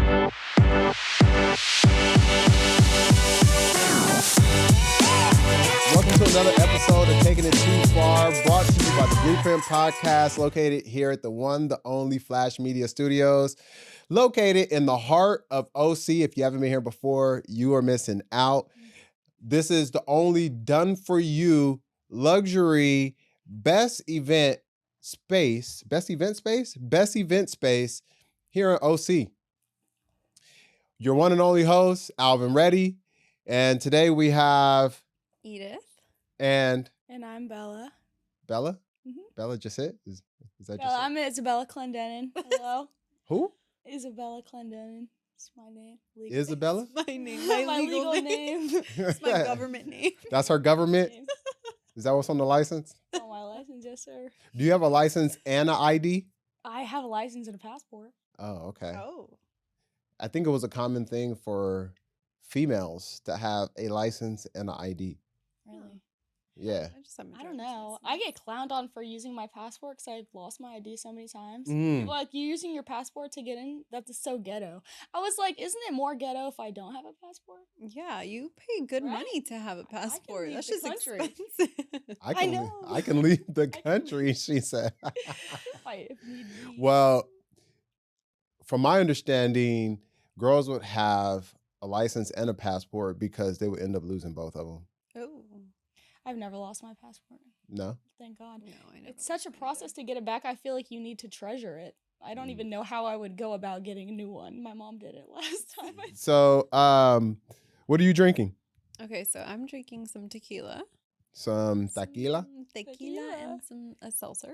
Welcome to another episode of Taking It Too Far, brought to you by the Blueprint Podcast, located here at the one, the only Flash Media Studios, located in the heart of OC. If you haven't been here before, you are missing out. This is the only done-for-you luxury best event space here in OC. Your one and only host, Alvin Reddy, and today we have Edith. And I'm Bella. Bella? Mm-hmm. Bella just it? Is that Bella, just it? I'm Isabella Clendenin. Hello. Who? Isabella Clendenin. It's my name. Legal. Isabella? My name. My legal name. It's my government name. That's her government? Is that what's on the license? It's on my license, yes, sir. Do you have a license and an ID? I have a license and a passport. Oh, okay. Oh. I think it was a common thing for females to have a license and an ID. Really? Yeah. I don't know. I get clowned on for using my passport because I've lost my ID so many times. Mm. People are like, you using your passport to get in? That's so ghetto. I was like, isn't it more ghetto if I don't have a passport? Yeah, you pay good money to have a passport. That's just country. expensive. I know. I can leave the country, she said. If need be. Well, from my understanding, girls would have a license and a passport because they would end up losing both of them. Oh. I've never lost my passport. No? Thank God. No, I never. It's such a process to get it back. I feel like you need to treasure it. I don't even know how I would go about getting a new one. My mom did it last time. So, what are you drinking? Okay, so I'm drinking some tequila. Some tequila? Tequila and a seltzer.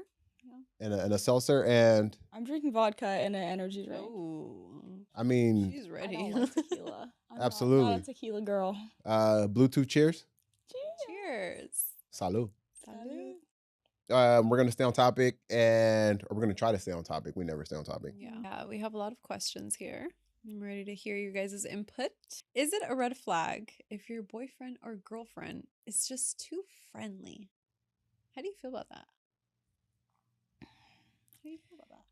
And a seltzer, and I'm drinking vodka and an energy drink. Oh. I mean, She's ready. I don't like tequila. I'm Absolutely. not a tequila girl. Bluetooth cheers. Cheers. Salud. Salud. We're gonna stay on topic, or we're gonna try to stay on topic. We never stay on topic. Yeah, we have a lot of questions here. I'm ready to hear your guys' input. Is it a red flag if your boyfriend or girlfriend is just too friendly? How do you feel about that?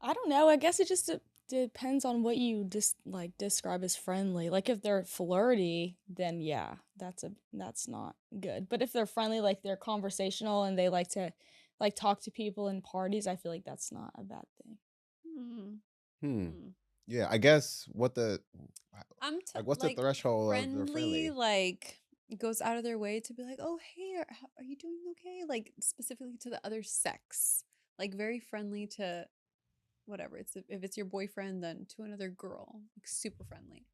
I don't know. I guess it just depends on what you describe as friendly. Like if they're flirty, then yeah, that's not good. But if they're friendly, like they're conversational and they like to talk to people in parties, I feel like that's not a bad thing. Yeah, I guess what's the threshold friendly, of the friendly? Like goes out of their way to be like, oh hey, are you doing okay? Like specifically to the other sex, like very friendly to whatever. If it's your boyfriend, then to another girl, like super friendly.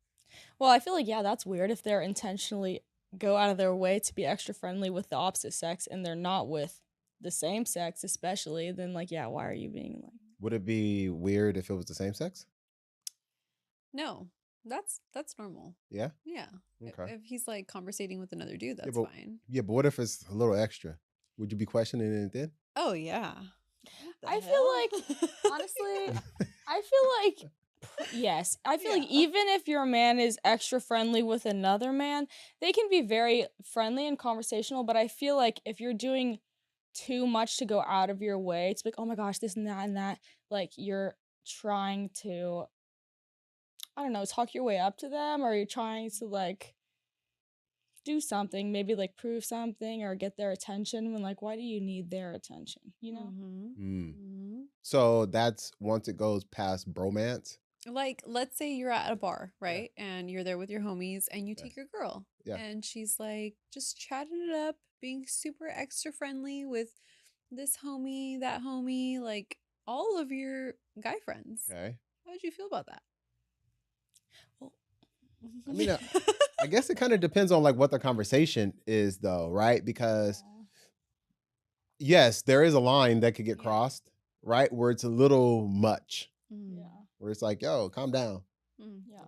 Well, I feel like that's weird if they're intentionally go out of their way to be extra friendly with the opposite sex and they're not with the same sex, especially. Then why are you being like? Would it be weird if it was the same sex? No, that's normal. Yeah. Yeah. Okay. If he's like conversating with another dude, that's fine. Yeah, but what if it's a little extra? Would you be questioning it then? Oh yeah. I feel like honestly, yes. I feel like even if your man is extra friendly with another man, they can be very friendly and conversational. But I feel like if you're doing too much to go out of your way, it's like, oh my gosh, this and that, like you're trying to, I don't know, talk your way up to them, or you're trying to do something, maybe prove something or get their attention when why do you need their attention, you know? So that's once it goes past bromance. Like, let's say you're at a bar, right? Yeah. And you're there with your homies and you take your girl. Yeah. And she's just chatting it up, being super extra friendly with this homie, that homie, all of your guy friends. Okay. How would you feel about that? Well, I mean, I guess it kind of depends on what the conversation is, though, right? Because yes, there is a line that could get crossed, right? Where it's a little much. Yeah. Where it's like, yo, calm down. Yeah.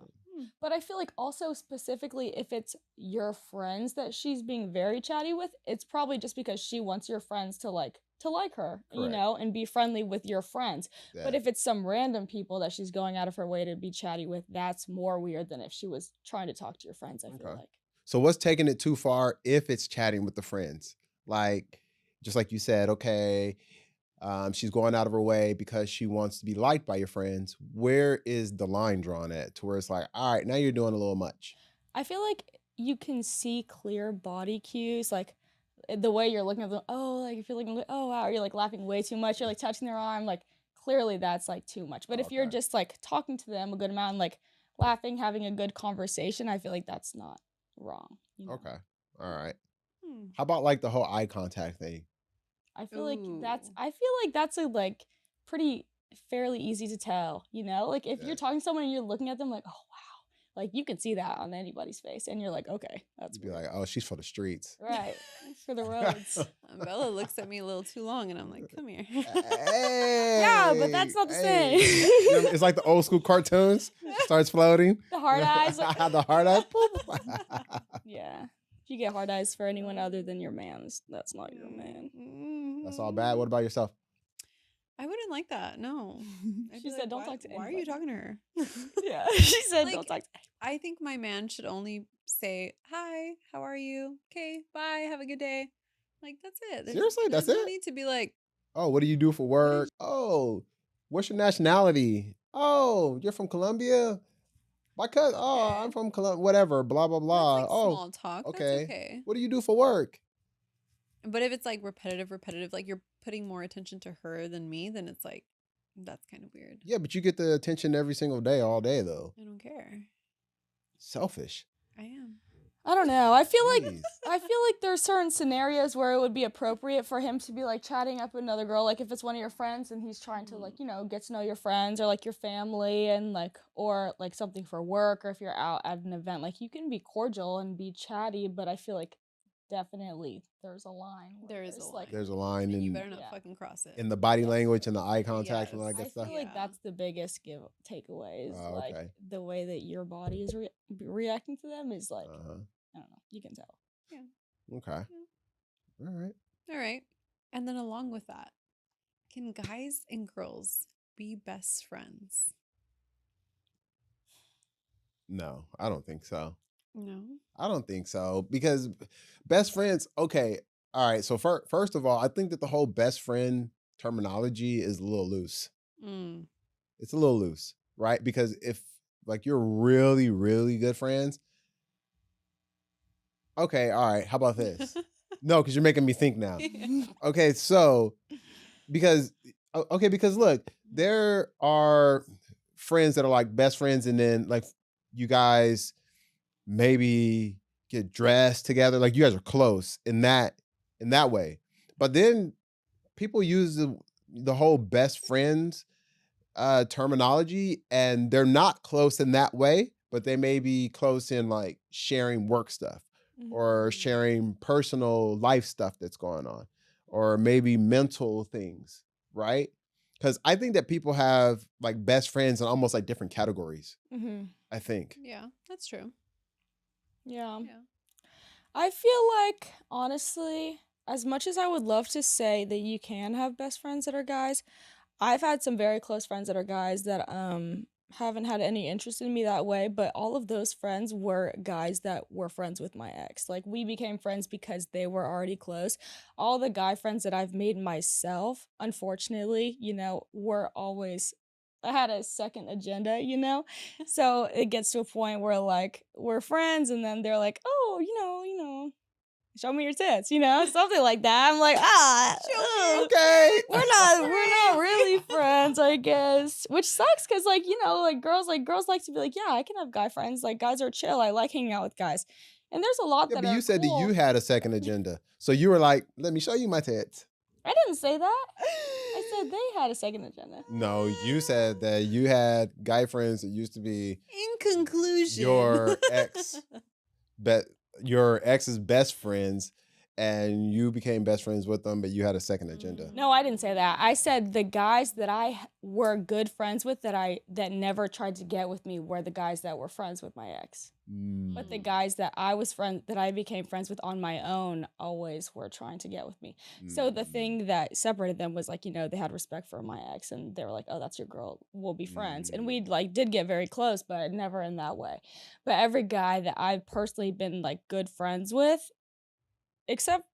But I feel also specifically if it's your friends that she's being very chatty with, it's probably just because she wants your friends to like her, you know, and be friendly with your friends. Yeah. But if it's some random people that she's going out of her way to be chatty with, that's more weird than if she was trying to talk to your friends, I feel like. So what's taking it too far if it's chatting with the friends? Just like you said, okay, She's going out of her way because she wants to be liked by your friends. Where is the line drawn at to where it's like, all right, now you're doing a little much? I feel like you can see clear body cues, like the way you're looking at them. Oh, like if you're looking, oh wow, you're like laughing way too much. You're like touching their arm, like clearly that's like too much. But if you're Okay. just like talking to them a good amount, and, like laughing, having a good conversation, I feel like that's not wrong. Okay. All right. Hmm. How about like the whole eye contact thing? I feel like Ooh. that's a like pretty fairly easy to tell, Like if Yeah. you're talking to someone and you're looking at them like, oh wow, like you can see that on anybody's face, and you're like, okay, that's You'd be weird. like, oh, she's for the streets. Right, for the roads. Bella looks at me a little too long, and I'm like, come here. Hey, Yeah, but that's not the same. It's like the old school cartoons. Starts floating. The hard eyes. Like, The hard eyes. yeah. If you get hard eyes for anyone other than your man, that's not your man. That's all bad. What about yourself? I wouldn't like that. No. I'd She be said, "Don't "Why- talk to Why are you anybody." talking to her? Yeah. She said, Like, don't talk to I think my man should only say, hi, how are you? Okay, bye, have a good day. Like, that's it. Seriously? That's there's no it? need to be like, Oh, what do you do for work? Oh, what's your nationality? Oh, you're from Colombia? My cousin. Oh, Okay. I'm from Colombia. Whatever. Blah, blah, blah. that's like Oh, small talk. okay. That's okay. What do you do for work? But if it's like repetitive, like you're putting more attention to her than me, then it's like, that's kind of weird. Yeah, but you get the attention every single day, all day, though. I don't care. Selfish. I am. I don't know. I feel Jeez. like there's certain scenarios where it would be appropriate for him to be like chatting up another girl, like if it's one of your friends and he's trying to like, get to know your friends or like your family and like or like something for work, or if you're out at an event, like you can be cordial and be chatty, but I feel like definitely there's a line. There is a line. Like, There's a line And you in better not Yeah. fucking cross it. the body language and the eye contact and all that Yes. good stuff. I feel like Yeah. that's the biggest takeaway is Oh, like okay. the way that your body is reacting to them is like Uh-huh. I don't know, you can tell. Okay. All right. All right. And then along with that, can guys and girls be best friends? No, I don't think so. No. I don't think so because best friends. Okay. All right. So first of all, I think that the whole best friend terminology is a little loose. Mm. It's a little loose, right? Because if like you're really, really good friends, okay, all right, how about this? No, because you're making me think now. Okay, so because look, there are friends that are like best friends, and then like you guys maybe get dressed together, like you guys are close in that way. But then people use the whole best friends terminology, and they're not close in that way, but they may be close in like sharing work stuff or sharing personal life stuff that's going on, or maybe mental things, right? Because I think that people have like best friends in almost like different categories. Mm-hmm. I think. Yeah, that's true. Yeah. Yeah. I feel like, honestly, as much as I would love to say that you can have best friends that are guys, I've had some very close friends that are guys that haven't had any interest in me that way, but all of those friends were guys that were friends with my ex. Like we became friends because they were already close. All the guy friends that I've made myself, unfortunately, were always I had a second agenda, So it gets to a point where like we're friends and then they're like, "Oh, show me your tits," something like that. I'm like, Okay. we're not really friends, I guess. Which sucks because like girls like to be like, yeah, I can have guy friends. Like guys are chill. I like hanging out with guys. And there's a lot Yeah, that but are you said cool. that you had a second agenda, so you were like, "Let me show you my tits." I didn't say that. I said they had a second agenda. No, you said that you had guy friends that used to be In conclusion, your your ex's best friends, and you became best friends with them, but you had a second agenda. No, I didn't say that. I said the guys that I were good friends with that never tried to get with me were the guys that were friends with my ex. But the guys that I became friends with on my own always were trying to get with me. So the thing that separated them was like, they had respect for my ex and they were like, "Oh, that's your girl. We'll be friends." And we like did get very close, but never in that way. But every guy that I've personally been like good friends with, except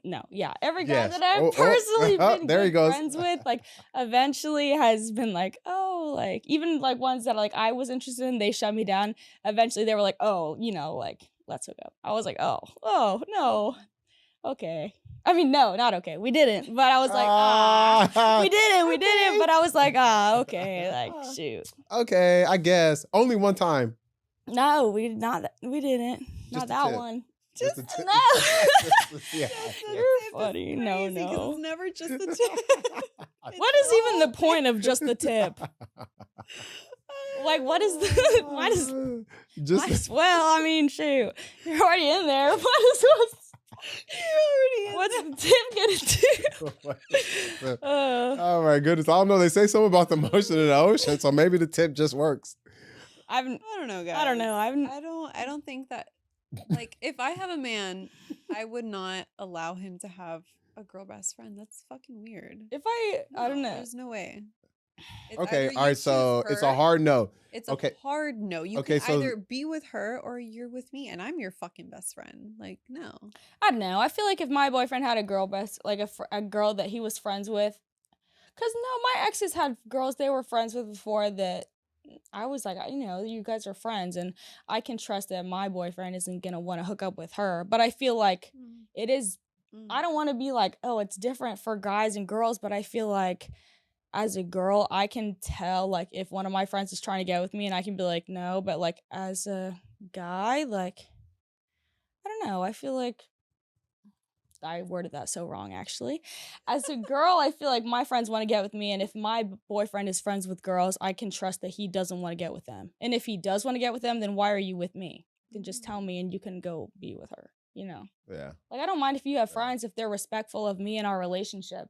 no, yeah. Every guy Yes. that I've Oh, personally been there he good goes. friends with, like, eventually has been like, oh, like, even like ones that like I was interested in, they shut me down. Eventually, they were like, oh, like, let's hook up. I was like, oh, no, okay. I mean, no, not okay. We didn't, but I was like, we didn't, Okay. but I was like, okay, like, shoot. Okay, I guess only one time. No, we didn't. Just Not the that tip. one. Just the tip. No. Yeah. You're funny. No, no. It's never just the tip. What is even the point of just the tip? Like, what is the? Why does? Well, I mean, shoot, you're already in there. What's the tip gonna do? Oh my goodness! I don't know. They say something about the motion in the ocean, so maybe the tip just works. I don't know, guys. I don't know. I don't think that. Like, if I have a man, I would not allow him to have a girl best friend. That's fucking weird. I don't know. There's no way. It's Okay, either you all right. So choose it's a her, hard no. It's Okay. a hard no. You Okay, can so- either be with her or you're with me, and I'm your fucking best friend. Like, no. I don't know. I feel like if my boyfriend had a girl a girl that he was friends with, because no, my exes had girls they were friends with before that I was like, you guys are friends, and I can trust that my boyfriend isn't gonna want to hook up with her. But I feel like it is. I don't want to be like, oh, it's different for guys and girls, but I feel like as a girl, I can tell like if one of my friends is trying to get with me, and I can be like, no. But like as a guy, like I don't know. I feel like I worded that so wrong, actually. As a girl, I feel like my friends want to get with me, and if my boyfriend is friends with girls, I can trust that he doesn't want to get with them. And if he does want to get with them, then why are you with me? You can just tell me, and you can go be with her, Yeah. Like, I don't mind if you have friends if they're respectful of me and our relationship.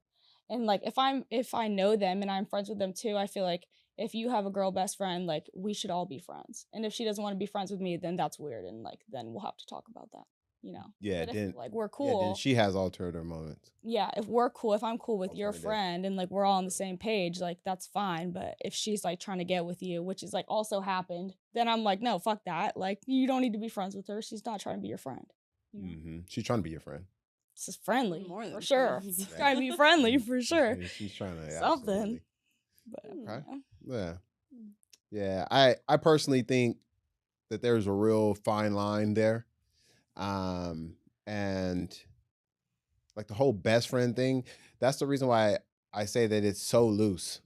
And like if I know them and I'm friends with them too, I feel like if you have a girl best friend, like we should all be friends. And if she doesn't want to be friends with me, then that's weird, and like then we'll have to talk about that. Yeah. But Then if, like, we're Yeah, cool. then she has altered her moments. Yeah, if we're cool, if I'm cool with your Alternative. friend and like we're all on the same page, like that's fine. But if she's like trying to get with you, which is like also happened, then I'm like, no, fuck that. Like, you don't need to be friends with her. She's not trying to be your friend. She's trying to be your friend. It's just friendly, More than for sure. friends. Trying to be friendly for sure. She's trying to Something. absolutely. But Okay. Yeah. I personally think that there's a real fine line there. And like the whole best friend thing, that's the reason why I say that it's so loose.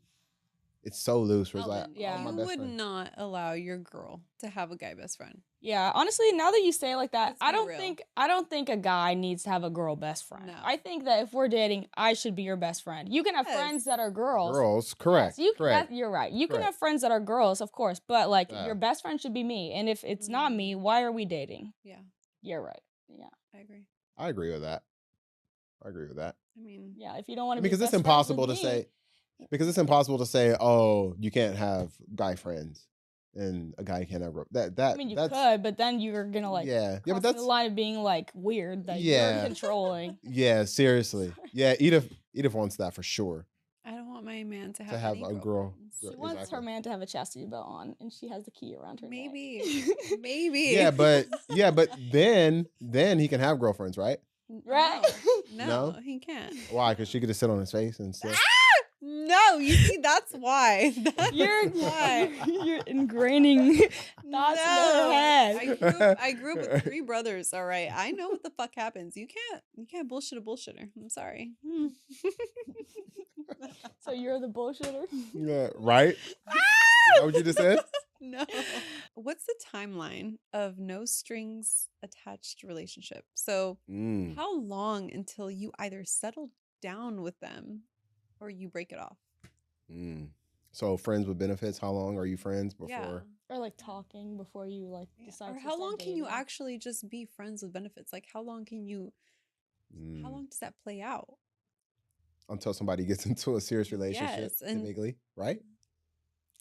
It's so loose. Where it's like, Alvin, yeah. my you best would friend. not allow your girl to have a guy best friend. yeah, honestly, now that you say it like that, Let's be real. I don't think a guy needs to have a girl best friend. No. I think that if we're dating, I should be your best friend. You can have Yes. friends that are girls. Girls, correct. Yes, correct. you're right. You can Correct. have friends that are girls, of course, but like Yeah. your best friend should be me. And if it's not me, why are we dating? Yeah, You're right. Yeah. I agree. I agree with that. I mean, Yeah. If you don't want to Because be it's best friends impossible to with me, say. Because it's impossible to say, oh, you can't have guy friends, and a guy can't have that. I mean, you that's, could, but then you're gonna like but cross that's the line of being like weird, that Yeah. you're controlling. yeah, seriously, yeah. Edith wants that for sure. I don't want my man to have, To have any a girl. girlfriends. She Yeah, wants her exactly. man to have a chastity belt on, and she has the key around her neck. Maybe, maybe. Yeah, but then he can have girlfriends, right? Right? No, No? he can't. Why? Because she could just sit on his face and stuff. No, you see, that's why. That's You're why. you're ingraining thoughts in her head. I grew up with 3 brothers. All right, I know what the fuck happens. You can't bullshit a bullshitter. I'm sorry. So you're the bullshitter. Yeah, right? Is that what you just said? No. What's the timeline of no strings attached relationship? So, Mm. how long until you either settle down with them or you break it off? Mm. So friends with benefits, how long are you friends before? Yeah. Or like talking before you like decide. Or to how start long can you dating. actually just be friends with benefits? Like, how long can you? Mm. How long does that play out? Until somebody gets into a serious relationship, Yes, and- typically, right?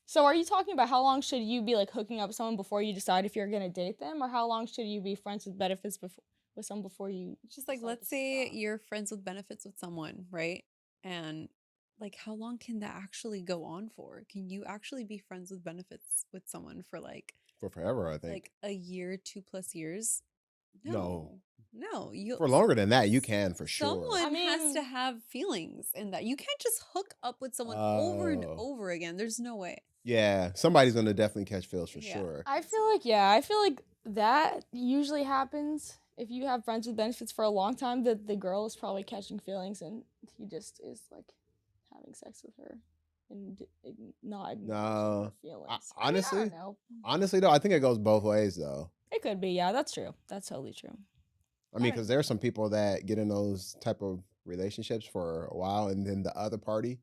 So are you talking about how long should you be like hooking up with someone before you decide if you're gonna date them, or how long should you be friends with benefits before with someone before you? Just like, decide let's to say stop? you're friends with benefits with someone, right? And like, how long can that actually go on for? Can you actually be friends with benefits with someone for like For forever, I think. a year, 2+ years? No. No, you For longer than that, you can for sure. Someone has to have feelings in that. You can't just hook up with someone over and over again. There's no way. Yeah, somebody's gonna definitely catch feels for sure. I feel like that usually happens if you have friends with benefits for a long time. That the girl is probably catching feelings, and he just is like having sex with her and not acknowledging her feelings. Honestly, I don't know. Honestly though, I think it goes both ways though. It could be, yeah, that's true. That's totally true. I mean, because there are some people that get in those type of relationships for a while, and then the other party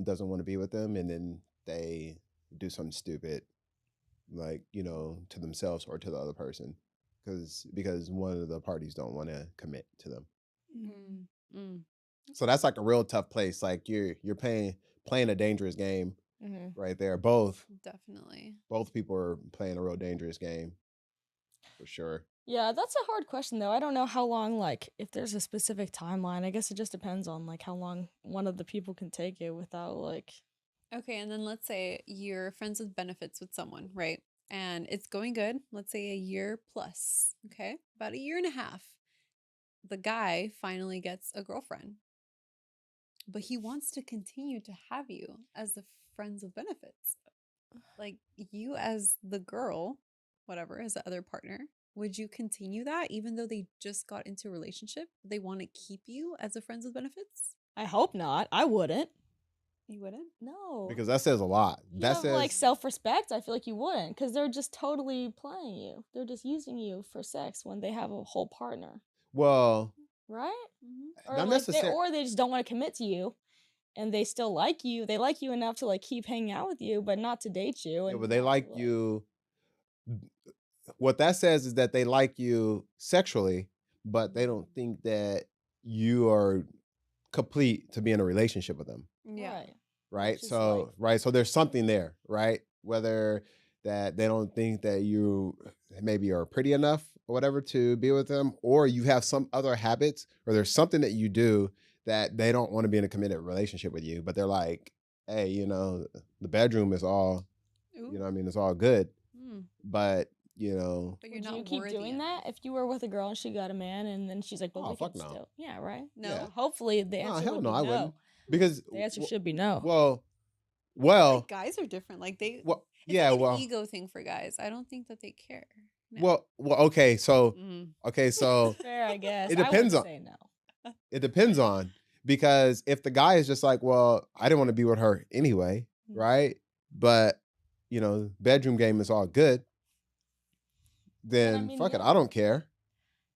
doesn't want to be with them, and then they do something stupid, like, you know, to themselves or to the other person, because one of the parties don't want to commit to them. So that's like a real tough place. Like you're playing a dangerous game right there. Both people are playing a real dangerous game for sure. Yeah, that's a hard question though. I don't know how long, like, if there's a specific timeline. I guess it just depends on like how long one of the people can take it without like. Okay, and then let's say you're friends with benefits with someone, right? And it's going good. Let's say a year plus, okay? About a year and a half. The guy finally gets a girlfriend. But he wants to continue to have you as the friends with benefits. Like you as the girl, whatever, as the other partner. Would you continue that even though they just got into a relationship? They want to keep you as a friends with benefits? I hope not. I wouldn't. You wouldn't? No. Because that says a lot. That says like self-respect. I feel like you wouldn't, because they're just totally playing you. They're just using you for sex when they have a whole partner. Well, right? Or not like necessarily. Or they just don't want to commit to you, and they still like you. They like you enough to like keep hanging out with you, but not to date you. Yeah, but they like you. What that says is that they like you sexually, but they don't think that you are complete to be in a relationship with them. Yeah. Right. So so there's something there, right? Whether that they don't think that you maybe are pretty enough or whatever to be with them, or you have some other habits, or there's something that you do that they don't want to be in a committed relationship with you, but they're like, hey, you know, the bedroom is all, you know what I mean, it's all good. But you know, but would you keep doing that if you were with a girl and she got a man and then she's like, but we can still, yeah, right? No, yeah. Hopefully the answer would be no. I wouldn't, because the answer should be no. Well, like guys are different. Like they, it's like an ego thing for guys. I don't think that they care. No. Well, okay, so fair, I guess. It depends on. Say no. It depends on, because if the guy is just like, well, I didn't want to be with her anyway, right? But you know, bedroom game is all good. Then fuck it, I don't care.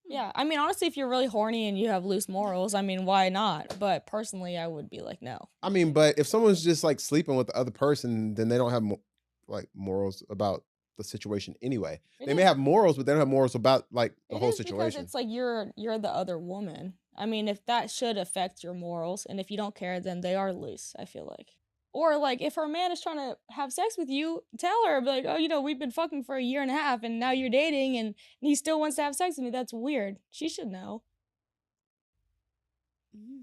Yeah, I mean, honestly, if you're really horny and you have loose morals, I mean, why not? But personally, I would be like, no. I mean, but if someone's just like sleeping with the other person, then they don't have like morals about the situation anyway. They may have morals, but they don't have morals about like the whole situation. Because it's like you're the other woman. I mean, if that should affect your morals, and if you don't care, then they are loose, I feel like. Or like if her man is trying to have sex with you, tell her, be like, oh, you know, we've been fucking for a year and a half and now you're dating and he still wants to have sex with me. That's weird. She should know.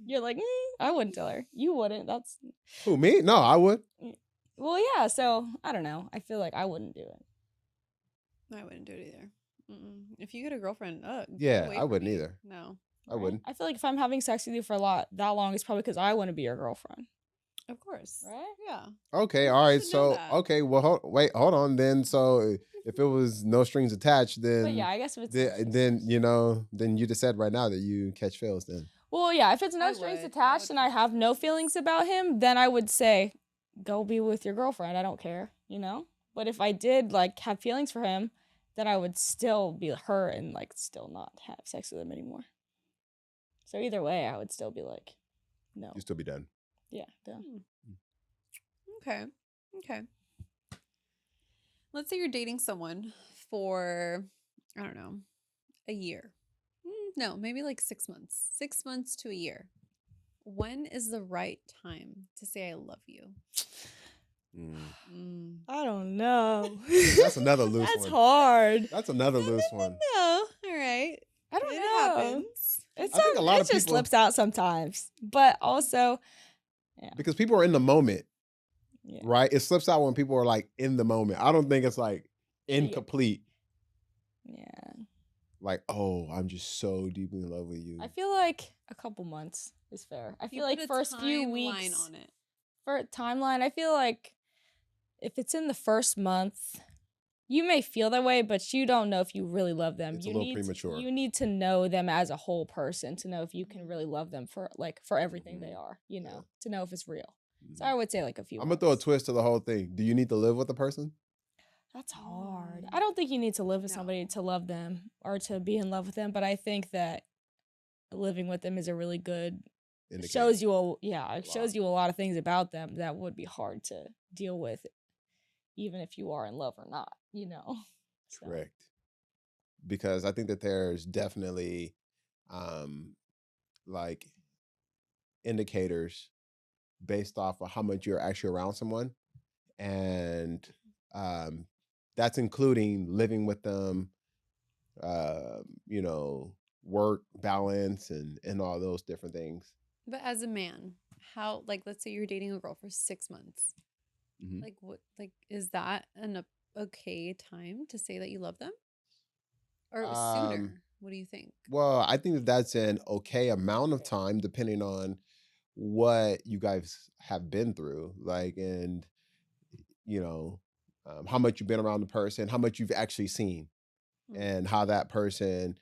You're like, I wouldn't tell her. You wouldn't. That's who, me? No, I would. Well, yeah. So I don't know. I feel like I wouldn't do it. I wouldn't do it either. If you get a girlfriend, yeah, I wouldn't either. No, I wouldn't. I feel like if I'm having sex with you for that long, it's probably because I want to be your girlfriend. Of course. Right? Yeah. Okay, all right. So, okay, well, hold on then. So, if it was no strings attached, then but yeah, I guess if it's then you know, then you just said right now that you catch feels then. Well, yeah, if it's no strings attached and I have no feelings about him, then I would say go be with your girlfriend. I don't care, you know? But if I did like have feelings for him, then I would still be her and like still not have sex with him anymore. So either way, I would still be like, no. You'd still be done. Yeah, done. Okay. Let's say you're dating someone for, I don't know, a year. No, maybe like 6 months. 6 months to a year. When is the right time to say I love you? I don't know. That's another loose one. That's hard. That's another loose one. No. All right. I don't know. Happens. It just slips out sometimes. But also, yeah. Because people are in the moment, right? It slips out when people are like in the moment. I don't think it's like incomplete. Yeah. Like, oh, I'm just so deeply in love with you? I feel like a couple months is fair. I feel like first few weeks on it. for a timeline. I feel like if it's in the first month, you may feel that way, but you don't know if you really love them. It's a little premature. You need to know them as a whole person to know if you can really love them for everything they are, to know if it's real. So I would say like a few I'm months. gonna throw a twist to the whole thing. Do you need to live with a person? That's hard. I don't think you need to live with somebody to love them or to be in love with them, but I think that living with them is a really good shows you a lot of things about them that would be hard to deal with even if you are in love or not, So. Correct. Because I think that there's definitely like indicators based off of how much you're actually around someone, and that's including living with them, work balance and all those different things. But as a man, how, like, let's say you're dating a girl for 6 months. Like, what, like, is that an okay time to say that you love them? Or sooner? What do you think? Well, I think that that's an okay amount of time depending on what you guys have been through, like, and how much you've been around the person, how much you've actually seen, and how that person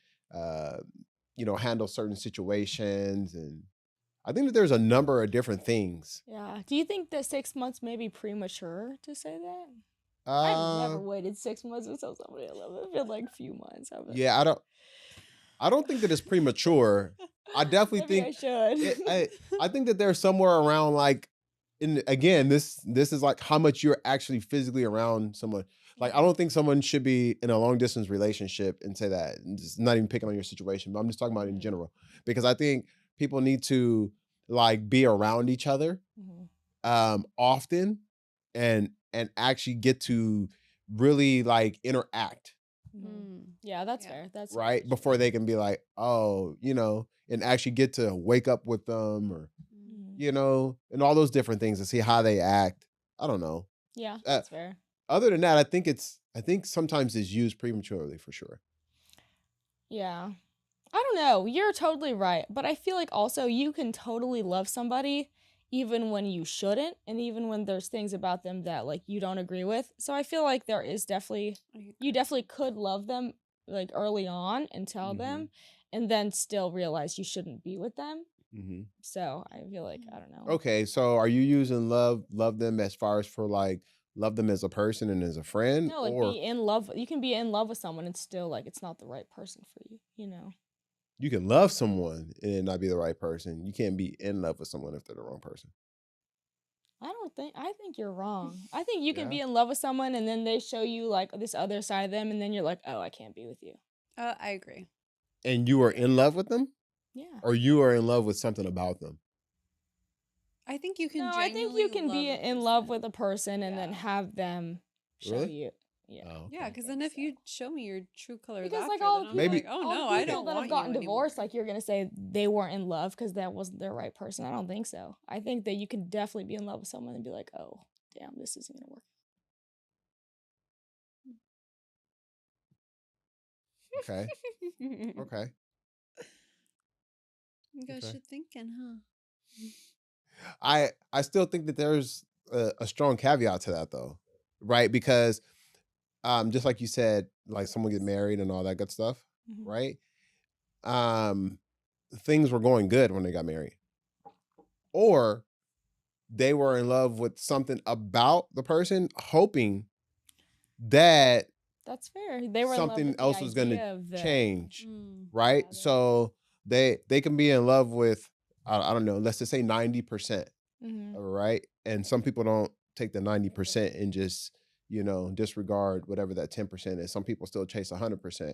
handles certain situations. And I think that there's a number of different things. Yeah. Do you think that 6 months may be premature to say that? I've never waited 6 months to tell somebody I love them. I feel like a few months. Yeah, I don't think that it's premature. I definitely think I should. I think that there's somewhere around, like, again, this is like how much you're actually physically around someone. Like, I don't think someone should be in a long distance relationship and say that. And just not even picking on your situation, but I'm just talking about in general, because I think people need to like be around each other often and actually get to really like interact. Yeah, that's fair. That's right before they can be like, oh, and actually get to wake up with them, or and all those different things to see how they act. I don't know. Yeah, that's fair. Other than that, I think sometimes it's used prematurely for sure. Yeah. I don't know. You're totally right. But I feel like also you can totally love somebody even when you shouldn't, and even when there's things about them that like you don't agree with. So I feel like you definitely could love them like early on and tell them, and then still realize you shouldn't be with them. So I feel like, I don't know. Okay, so are you using love them as far as for like love them as a person and as a friend? No, like be in love. You can be in love with someone and still like it's not the right person for you, You can love someone and it not be the right person. You can't be in love with someone if they're the wrong person. I think you're wrong. I think you can be in love with someone and then they show you like this other side of them and then you're like, oh, I can't be with you. I agree. And you are in love with them? Yeah. Or you are in love with something about them? I think you can. No, I think you can be in love with a person and then have them show you. Yeah. Oh, okay. Yeah, because then if you show me your true colors because after, like all then I'm maybe like, oh no, I don't that want have gotten you divorced, anymore. like you're gonna say they weren't in love because that wasn't their right person. I don't think so. I think that you can definitely be in love with someone and be like, oh, damn, this isn't gonna work. Okay. Okay. You guys should thinking, huh? I still think that there's a strong caveat to that though, right? Because just like you said, like someone get married and all that good stuff, right? Things were going good when they got married, or they were in love with something about the person, hoping that that's fair. They were something else was going to change, right? Yeah, so they can be in love with I don't know, let's just say 90%, right? And some people don't take the 90% and just disregard whatever that 10% is. Some people still chase 100%,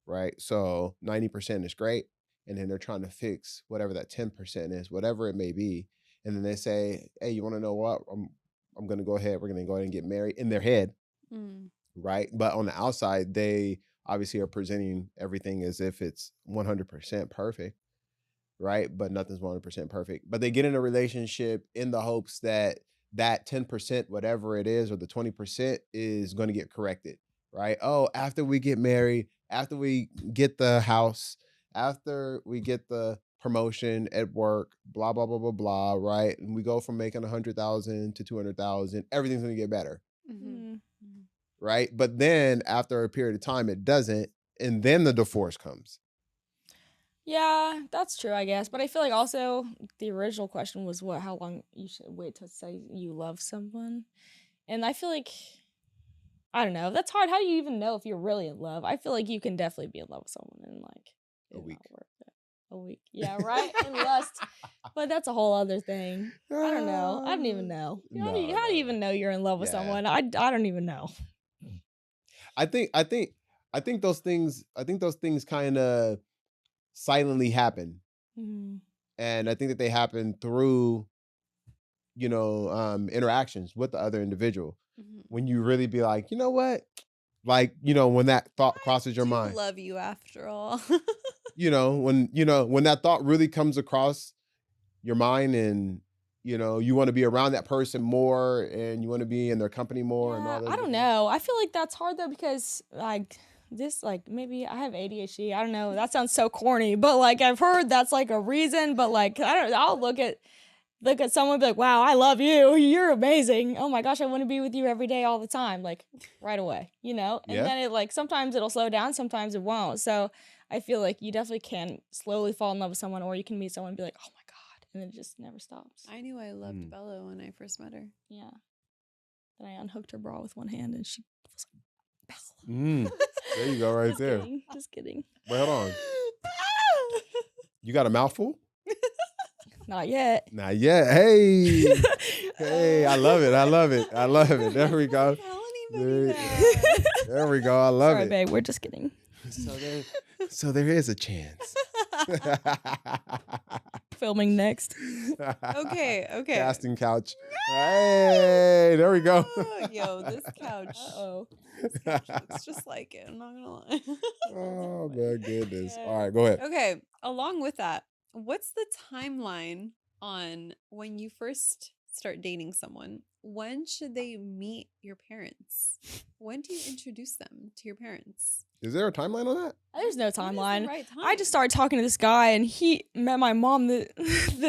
right? So 90% is great, and then they're trying to fix whatever that 10% is, whatever it may be, and then they say, "Hey, you want to know what? I'm going to go ahead. We're going to go ahead and get married," in their head, right? But on the outside, they obviously are presenting everything as if it's 100% perfect, right? But nothing's 100% perfect. But they get in a relationship in the hopes that 10%, whatever it is, or the 20% is going to get corrected, right? Oh, after we get married, after we get the house, after we get the promotion at work, blah blah blah blah blah, right? And we go from making 100,000 to 200,000. Everything's gonna get better, Mm. right? But then after a period of time, it doesn't, and then the divorce comes. Yeah, that's true, I guess. But I feel like also the original question was how long you should wait to say you love someone. And I feel like, I don't know, that's hard. How do you even know if you're really in love? I feel like you can definitely be in love with someone in like A week. A week. Yeah, right? And lust. But that's a whole other thing. I don't know. I don't even know. How do you even know you're in love with someone? I don't even know. I think those things kind of silently happen. Mm-hmm. And I think that they happen through, interactions with the other individual. Mm-hmm. When you really be like, you know what? Like, when that thought crosses your mind. I love you after all. When that thought really comes across your mind, and you want to be around that person more, and you want to be in their company more, and all that. I don't know. I feel like that's hard though, because maybe I have ADHD. I don't know. That sounds so corny, but like I've heard that's like a reason. But like I don't. I'll look at someone and be like, wow, I love you. You're amazing. Oh my gosh, I want to be with you every day, all the time, like right away. And then it like sometimes it'll slow down, sometimes it won't. So I feel like you definitely can slowly fall in love with someone, or you can meet someone and be like, oh my god, and it just never stops. I knew I loved Bella when I first met her. Yeah. Then I unhooked her bra with one hand, and she was like, Bella. There you go, right just there. Kidding, just kidding. Wait, hold on. You got a mouthful? Not yet. Not yet. Hey. Hey, I love it. I love it. I love it. There we go. There we go. I love Sorry, it. babe. We're just kidding. So there is a chance. Filming next. Okay. Casting couch. Hey, there we go. Yo, this couch. Uh-oh. This couch looks just like it. I'm not gonna lie. Oh my goodness. All right, go ahead. Okay. Along with that, what's the timeline on when you first start dating someone? When should they meet your parents? When do you introduce them to your parents? Is there a timeline on that? There's no timeline. The right time? I just started talking to this guy, and he met my mom the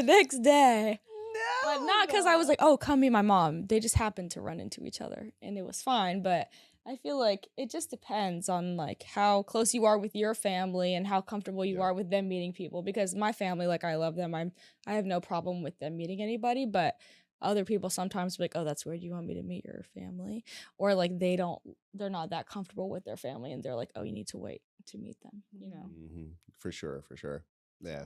next day. No, But not because I was like, oh, come meet my mom. They just happened to run into each other, and it was fine. But I feel like it just depends on like how close you are with your family and how comfortable you are with them meeting people. Because my family, like, I love them. I have no problem with them meeting anybody, but other people sometimes be like, oh, that's weird. You want me to meet your family? Or like they're not that comfortable with their family, and they're like, oh, you need to wait to meet them, Mm-hmm. For sure. Yeah.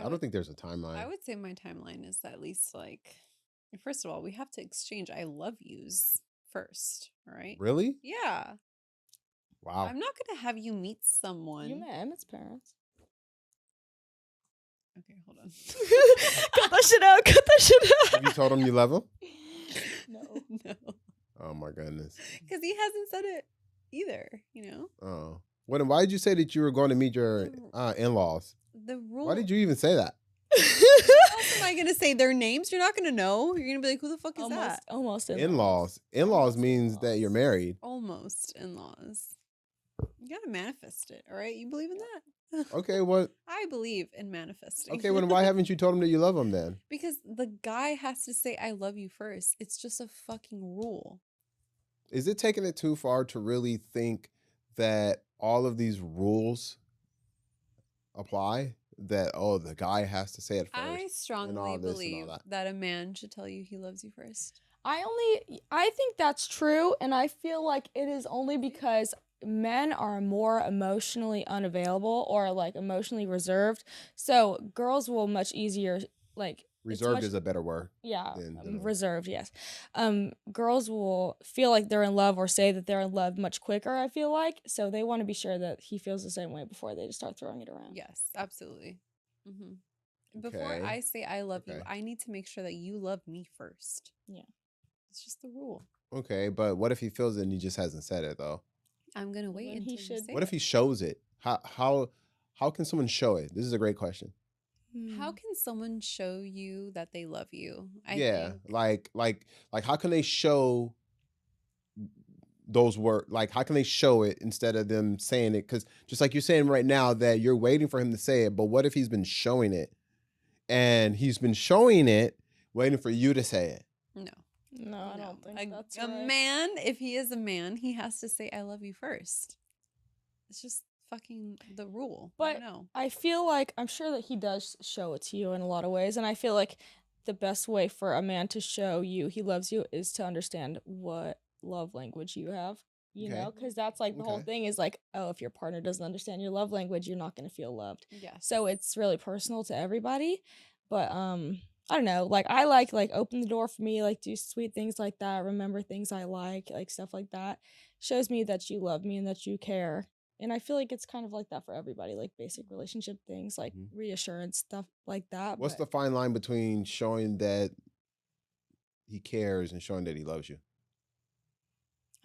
I don't think there's a timeline. I would say my timeline is at least like, first of all, we have to exchange I love yous first, all right? Really? Yeah. Wow. I'm not going to have you meet someone. You met Emmett's parents. Okay, hold on. Cut that shit out. Have you told him you love him? No. Oh my goodness. Because he hasn't said it either, Oh. Why did you say that you were going to meet your in-laws? The rule. Why did you even say that? How else am I going to say their names? You're not going to know. You're going to be like, who the fuck is that? Almost in-laws. In-laws means that you're married. Almost in-laws. You got to manifest it, all right? You believe in that? Okay, what? I believe in manifesting. Okay, well, why haven't you told him that you love him then? Because the guy has to say, I love you first. It's just a fucking rule. Is it taking it too far to really think that all of these rules apply? That, the guy has to say it first? I strongly believe that a man should tell you he loves you first. I think that's true, and I feel like it is only because men are more emotionally unavailable or like emotionally reserved. So girls will much easier like reserved is a better word. Yeah, reserved. Yes. Girls will feel like they're in love or say that they're in love much quicker. I feel like so they want to be sure that he feels the same way before they just start throwing it around. Yes, absolutely. Mm-hmm. Before I say I love you, I need to make sure that you love me first. Yeah, it's just the rule. Okay, but what if he feels it and he just hasn't said it though? I'm gonna wait until he should. What if he shows it? How can someone show it? This is a great question. How can someone show you that they love you? I think. Like how can they show those words? Like, how can they show it instead of them saying it? Because just like you're saying right now that you're waiting for him to say it, but what if he's been showing it and he's been showing it, waiting for you to say it? No, I don't think that's a right. man, if he is a man, he has to say I love you first. It's just fucking the rule. But I feel like I'm sure that he does show it to you in a lot of ways, and I feel like the best way for a man to show you he loves you is to understand what love language you have. You know, because that's like the whole thing is like, oh, if your partner doesn't understand your love language, you're not going to feel loved. Yes. So it's really personal to everybody. But I don't know. Like I like open the door for me, like do sweet things like that. Remember things I like stuff like that. Shows me that you love me and that you care. And I feel like it's kind of like that for everybody, like basic relationship things, like reassurance, stuff like that. What's the fine line between showing that he cares and showing that he loves you?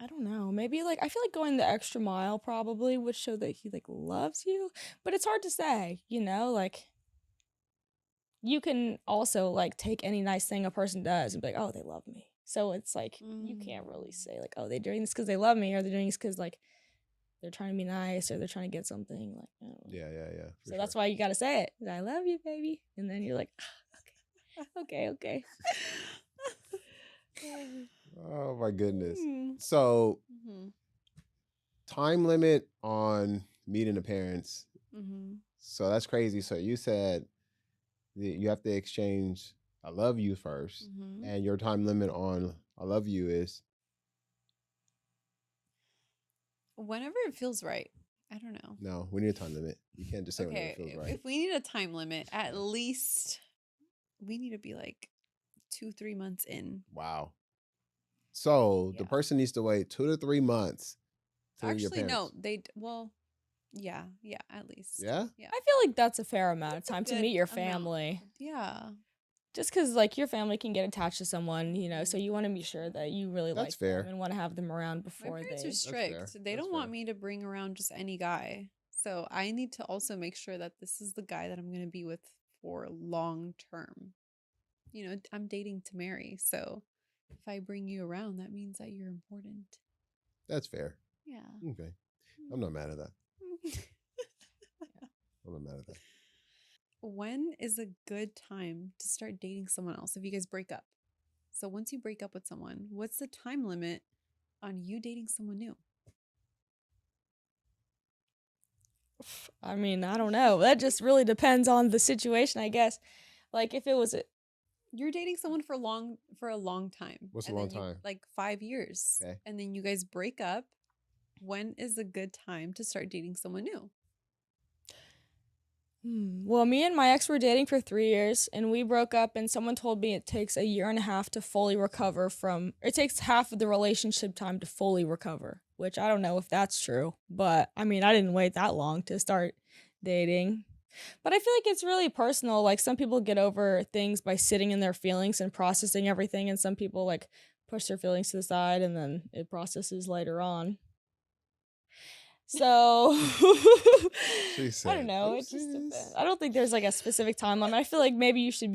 I don't know. Maybe like I feel like going the extra mile probably would show that he like loves you, but it's hard to say, you know, like you can also like take any nice thing a person does and be like, oh, they love me. So it's like you can't really say like, oh, they're doing this because they love me, or they're doing this because like they're trying to be nice, or they're trying to get something. Like, I don't know. Yeah. So that's why you gotta say it. I love you, baby, and then you're like, okay. Oh my goodness. So time limit on meeting the parents. So that's crazy. So you said you have to exchange I love you first, and your time limit on I love you is whenever it feels right. I don't know. No, we need a time limit. You can't just say whenever it feels right. If we need a time limit, at least we need to be like 2-3 months in. Wow. So the person needs to wait 2 to 3 months. Actually, no, yeah, at least. Yeah? I feel like that's a fair amount of time to meet your family. Yeah. Just because, like, your family can get attached to someone, you know, so you want to be sure that you really like them and want to have them around before My parents are strict. They don't want me to bring around just any guy. So I need to also make sure that this is the guy that I'm going to be with for long term. You know, I'm dating to marry. So if I bring you around, that means that you're important. That's fair. Yeah. Okay. I'm not mad at that. I'm not mad at that. When is a good time to start dating someone else if you guys break up? So once you break up with someone, what's the time limit on you dating someone new? I mean, I don't know. That just really depends on the situation, I guess. Like if it was you're dating someone for a long time. What's a long time? Like 5 years. Okay. And then you guys break up. When is a good time to start dating someone new? Well, me and my ex were dating for 3 years, and we broke up, and someone told me it takes a year and a half to fully recover it takes half of the relationship time to fully recover, which I don't know if that's true, but I mean, I didn't wait that long to start dating. But I feel like it's really personal. Like some people get over things by sitting in their feelings and processing everything, and some people like push their feelings to the side and then it processes later on. So I don't know. It just depends. I don't think there's like a specific timeline. I feel like maybe you should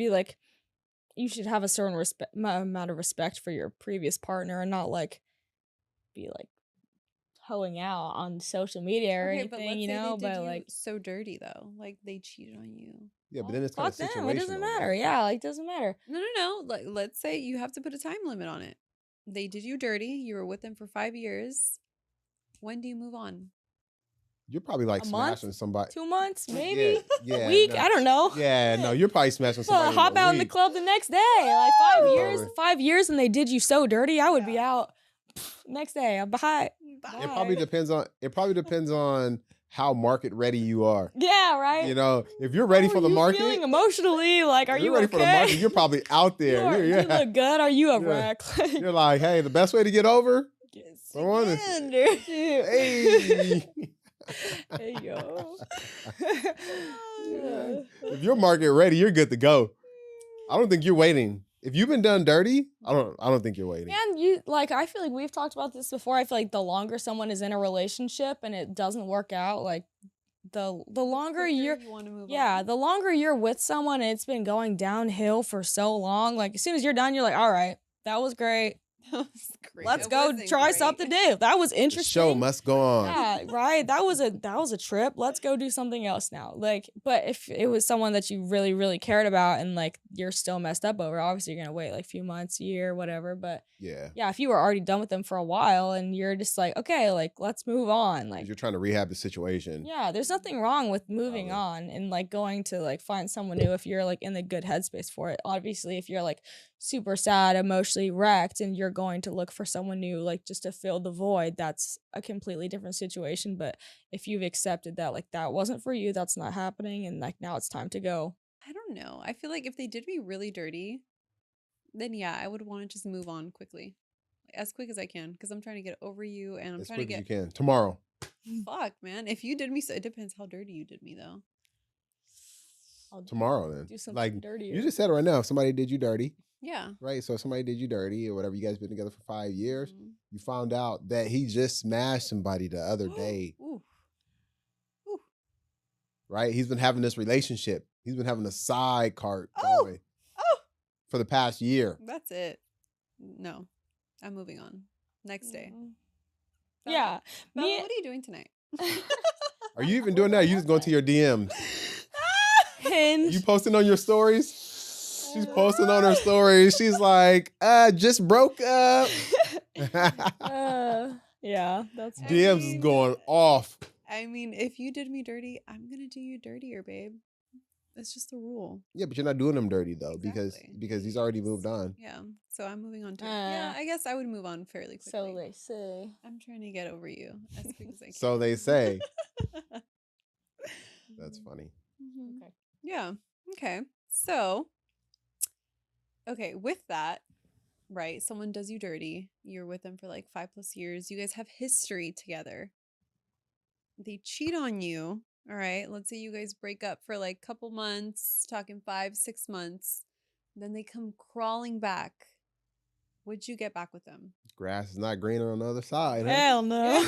have a certain amount of respect for your previous partner and not like be like hoeing out on social media or anything, you know. But like so dirty though, like they cheated on you. Yeah, but then it's kind of situational. It doesn't matter. Yeah, like it doesn't matter. No. Like let's say you have to put a time limit on it. They did you dirty. You were with them for 5 years. When do you move on? You're probably like smashing somebody. 2 months, maybe. Yeah, a week. No. I don't know. Yeah, no, you're probably smashing somebody. Hop out in the club the next day. Like 5 years. 5 years, and they did you so dirty. I would be out next day. I'm behind. It probably depends on how market ready you are. Yeah, right. You know, if you're ready for the market, feeling emotionally, like, are you ready okay? for the market? You're probably out there. You look good. Are you a wreck? You're like, hey, the best way to get over. Hey. Hey yo. If you're market ready, you're good to go. I don't think you're waiting. If you've been done dirty, I don't think you're waiting. And I feel like we've talked about this before. I feel like the longer someone is in a relationship and it doesn't work out, like the longer you want to move on. The longer you're with someone and it's been going downhill for so long, like as soon as you're done, you're like, all right, that was great. That was great. Let's It go wasn't try great. something new. That was The interesting. show must go on. Yeah, right. That was a trip. Let's go do something else now. Like, but if it was someone that you really, really cared about and like you're still messed up over, obviously you're gonna wait like a few months, year, whatever. But yeah, if you were already done with them for a while and you're just like, okay, like let's move on. Like you're trying to rehab the situation. yeah, there's nothing wrong with moving on and like going to like find someone new if you're like in the good headspace for it. Obviously, if you're like super sad, emotionally wrecked, and you're going to look for someone new like just to fill the void, that's a completely different situation. But if you've accepted that like that wasn't for you, that's not happening, and like now it's time to go. I don't know. I feel like if they did me really dirty, then yeah, I would want to just move on quickly. As quick as I can, because I'm trying to get over you and I'm As trying to quick as get you can. Tomorrow. fuck, man. If you did me so, it depends how dirty you did me though. Tomorrow then. Do something Like dirtier. you just said it right now. If somebody did you dirty, Yeah. right? So if somebody did you dirty or whatever, you guys been together for 5 years, Mhm. you found out that he just smashed somebody the other day, Ooh. Ooh. right? He's been having this relationship. He's been having a side cart Oh! going Oh, for the past year. that's it. No, I'm moving on. Next day. Yeah, Bella, me. what are you doing tonight? Are you even doing that? Or you just going to your DMs? Are Hinge. you posting on your stories? She's posting on her stories. She's like, just broke up. Yeah, that's I DMs is mean- going off. I mean, if you did me dirty, I'm gonna do you dirtier, babe. That's just the rule. Yeah, but you're not doing them dirty though, Exactly. because he's already moved on. Yeah. So I'm moving on to yeah, I guess I would move on fairly quickly. so they say. I'm trying to get over you as quick as I can. So they say. That's funny. Mhm. Okay. Yeah. Okay. So, okay, with that, right? Someone does you dirty. You're with them for like 5+ years. You guys have history together. They cheat on you. All right. Let's say you guys break up for like a couple months, talking 5-6 months. Then they come crawling back. Would you get back with them? Grass is not greener on the other side. Huh? Hell no.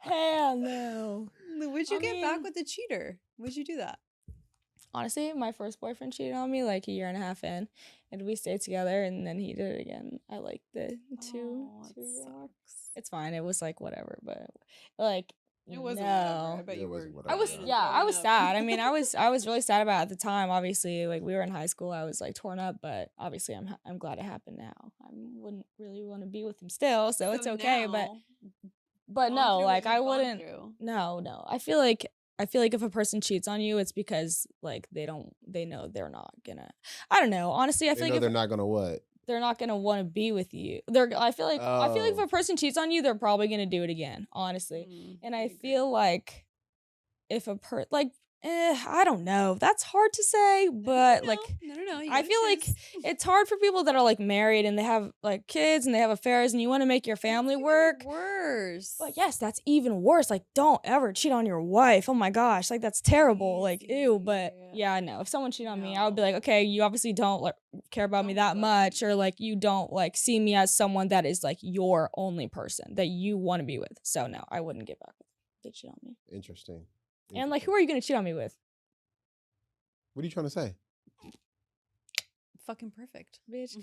Hell no. Would you I get back mean- with the cheater? Would you do that? Honestly, my first boyfriend cheated on me like a year and a half in, and we stayed together, and then he did it again. I like the two Oh, that year mark. sucks. It's fine. It was like whatever, but like It wasn't no. whatever. I bet It you wasn't were. whatever. I was sad. I mean, I was really sad about it at the time. Obviously, like we were in high school, I was like torn up, but obviously I'm glad it happened now. I wouldn't really want to be with him still, so it's okay. But no, like I wouldn't. No. I feel like if a person cheats on you, it's because like they know they're not gonna. I don't know. Honestly, I They feel know like they're not gonna what? they're not gonna want to be with you. I feel like if a person cheats on you, they're probably gonna do it again. Honestly, and I feel like if a I don't know. That's hard to say, but like no. I feel like it's hard for people that are like married and they have like kids and they have affairs and you want to make your family work. Worse. But yes, that's even worse. Like, don't ever cheat on your wife. Oh my gosh, like that's terrible. Like, ew. But yeah, no. If someone cheated on me, I would be like, okay, you obviously don't like care about me that much, or like you don't like see me as someone that is like your only person that you want to be with. So no, I wouldn't get back with them. They cheat on me. Interesting. And like, who are you gonna cheat on me with? What are you trying to say? Fucking perfect. Bitch.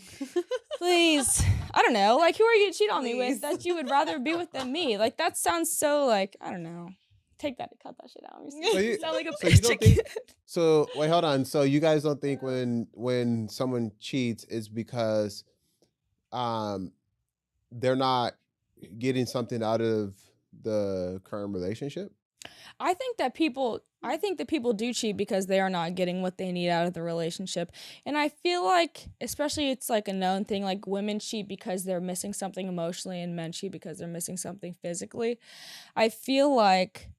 Please. I don't know. Like, who are you gonna cheat on me Please. with that you would rather be with than me? Like, that sounds so like, I don't know. Cut that shit out. So you- sound like a so you bitch don't again. think- So wait, hold on. So you guys don't think when someone cheats is because they're not getting something out of the current relationship? I think that people do cheat because they are not getting what they need out of the relationship. And I feel like, especially it's like a known thing, like women cheat because they're missing something emotionally and men cheat because they're missing something physically. I feel like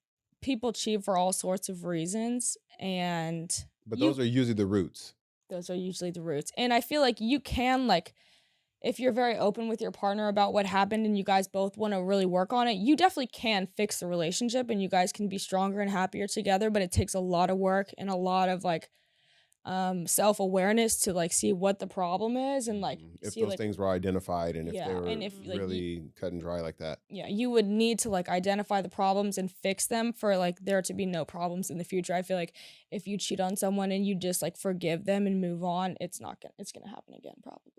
people cheat for all sorts of reasons, But those are usually the roots. those are usually the roots. And I feel like you can, like, if you're very open with your partner about what happened and you guys both want to really work on it, you definitely can fix the relationship and you guys can be stronger and happier together. But it takes a lot of work and a lot of like self-awareness to like see what the problem is and like If see those like things were identified and if Yeah, they were and if, like, really cut and dry like that. yeah, you would need to like identify the problems and fix them for like there to be no problems in the future. I feel like if you cheat on someone and you just like forgive them and move on, it's gonna happen again probably.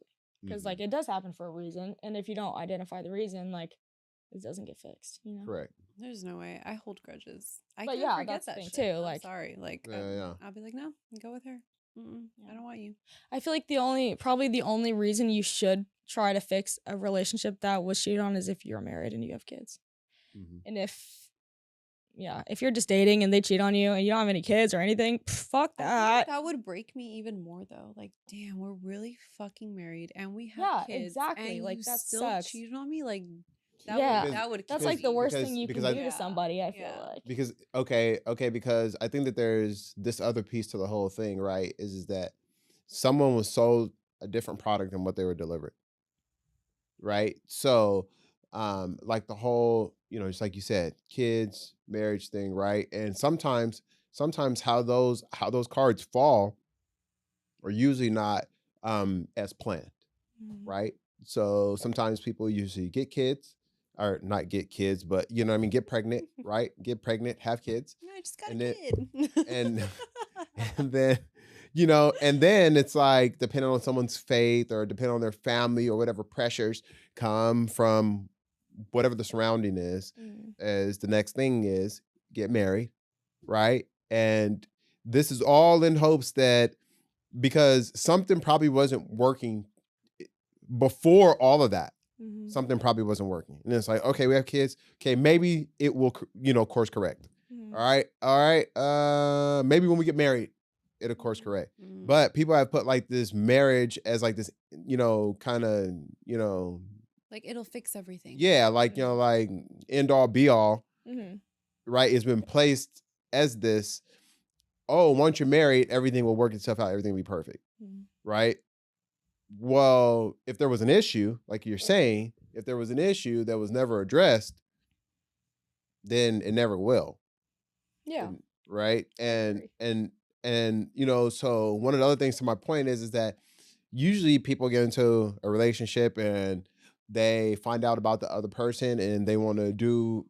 because like it does happen for a reason, and if you don't identify the reason, like it doesn't get fixed. Correct. There's no way. I hold grudges. I But can't yeah, forget that's the that thing shit. too, I'm like- sorry. Like, I'll be like, no, go with her. I don't want you. I feel like probably the only reason you should try to fix a relationship that was cheated on is if you're married and you have kids. And if you're just dating and they cheat on you and you don't have any kids or anything, fuck I think that. that would break me even more though. Like, damn, we're really fucking married and we have kids. Exactly. And Like you that still sucks. cheated on me. Like, that would. That's kill like the me. worst thing you can because do to somebody. I feel like because because I think that there's this other piece to the whole thing, right? Is that someone was sold a different product than what they were delivered, right? So, like the whole, just like you said, kids, marriage thing, right? And sometimes how those cards fall are usually not as planned, right? So sometimes people usually get kids, or not get kids, but get pregnant, right? Get pregnant, have kids. I just got and a then, kid. and then, and then it's like, depending on someone's faith or depending on their family or whatever pressures come from whatever the surrounding is the next thing is get married, right? And this is all in hopes that, because something probably wasn't working before all of that. Something probably wasn't working. And it's like, okay, we have kids. Okay, maybe it will, course correct. All right. Maybe when we get married, it'll course correct. But people have put like this marriage as like this, kind of, like it'll fix everything. Yeah, like, like end all be all, right? It's been placed as this, oh, once you're married, everything will work itself out. Everything will be perfect, right? Well, if there was an issue, like you're saying, if there was an issue that was never addressed, then it never will. Yeah. Right. And so one of the other things to my point is that usually people get into a relationship and they find out about the other person and they want to do,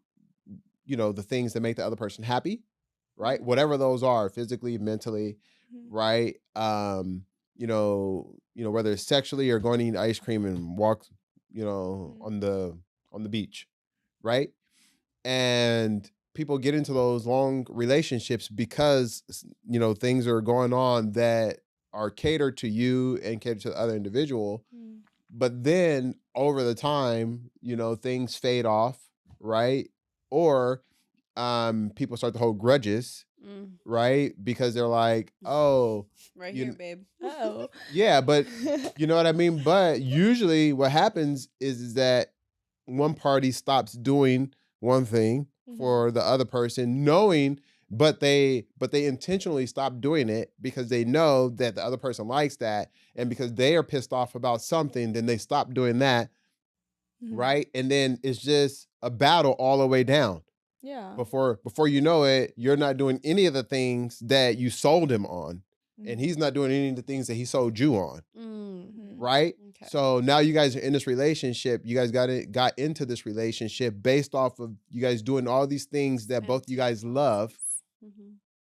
the things that make the other person happy, right? Whatever those are, physically, mentally, right? Whether it's sexually or going to eat ice cream and walk, on the beach, right? And people get into those long relationships because, things are going on that are catered to you and catered to the other individual. But then over the time, things fade off, right? Or people start to hold grudges, right? Because they're like, oh, right here, babe. Oh, yeah, but you know what I mean? But usually what happens is that one party stops doing one thing for the other person, knowing, but they intentionally stop doing it because they know that the other person likes that, and because they are pissed off about something, then they stop doing that, right? And then it's just a battle all the way down. Yeah. Before you know it, you're not doing any of the things that you sold him on, and he's not doing any of the things that he sold you on. Right? Okay. So now you guys are in this relationship. You guys got into this relationship based off of you guys doing all these things that both you guys love.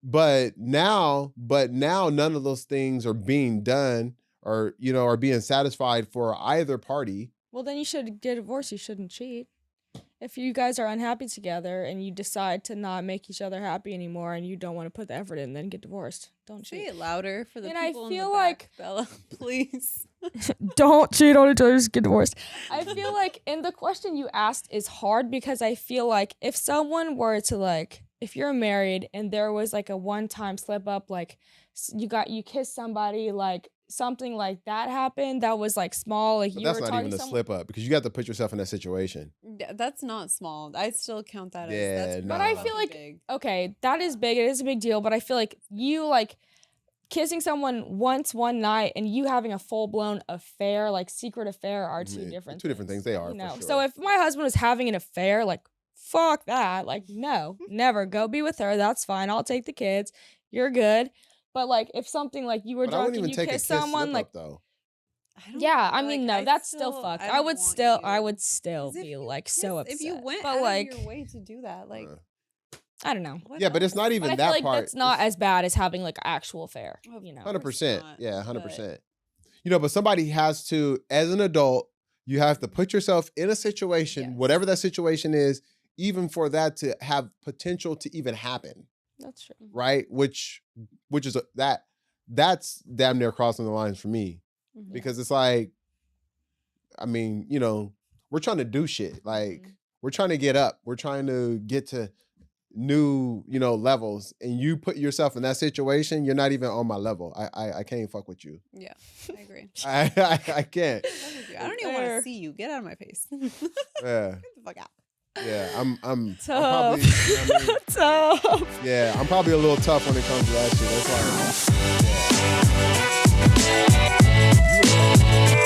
But now none of those things are being done or, are being satisfied for either party. Well, then you should get divorced. You shouldn't cheat. If you guys are unhappy together and you decide to not make each other happy anymore and you don't want to put the effort in, then get divorced. Don't cheat. Say it louder for the and people I feel in the like, back, Bella, please. Don't cheat on each other, just get divorced. I feel like, and the question you asked is hard because I feel like if someone were to like, if you're married and there was like a one-time slip up, like you kissed somebody, like something like that happened that was like small, like but you that's were not even a slip up because you got to put yourself in that situation. Yeah, that's not small. I still count that as that's But I feel like big. Okay, that is big. It is a big deal. But I feel like you like kissing someone once one night and you having a full blown affair, like secret affair, are two different. Two different things. They are. For sure. So if my husband was having an affair, like fuck that. Like no, never go be with her. That's fine. I'll take the kids. You're good. But like if something like you were drunk and you kissed someone, like though. I mean, no, that's still fucked. I would still be like so upset. If you went out of your way to do that, like I don't know. Yeah, but it's not even that part. That's not as bad as having like actual affair. 100%. Yeah, 100%. but somebody has to, as an adult, you have to put yourself in a situation, whatever that situation is, even for that to have potential to even happen. That's true. Right? Which is that's damn near crossing the lines for me. Because it's like, I mean, we're trying to do shit. Like, we're trying to get up. We're trying to get to new, levels. And you put yourself in that situation, you're not even on my level. I can't fuck with you. Yeah, I agree. I can't. I don't even want to see you. Get out of my face. Yeah. Get the fuck out. Yeah, I'm tough. I'm probably, tough. Yeah, I'm probably a little tough when it comes to that shit. That's like,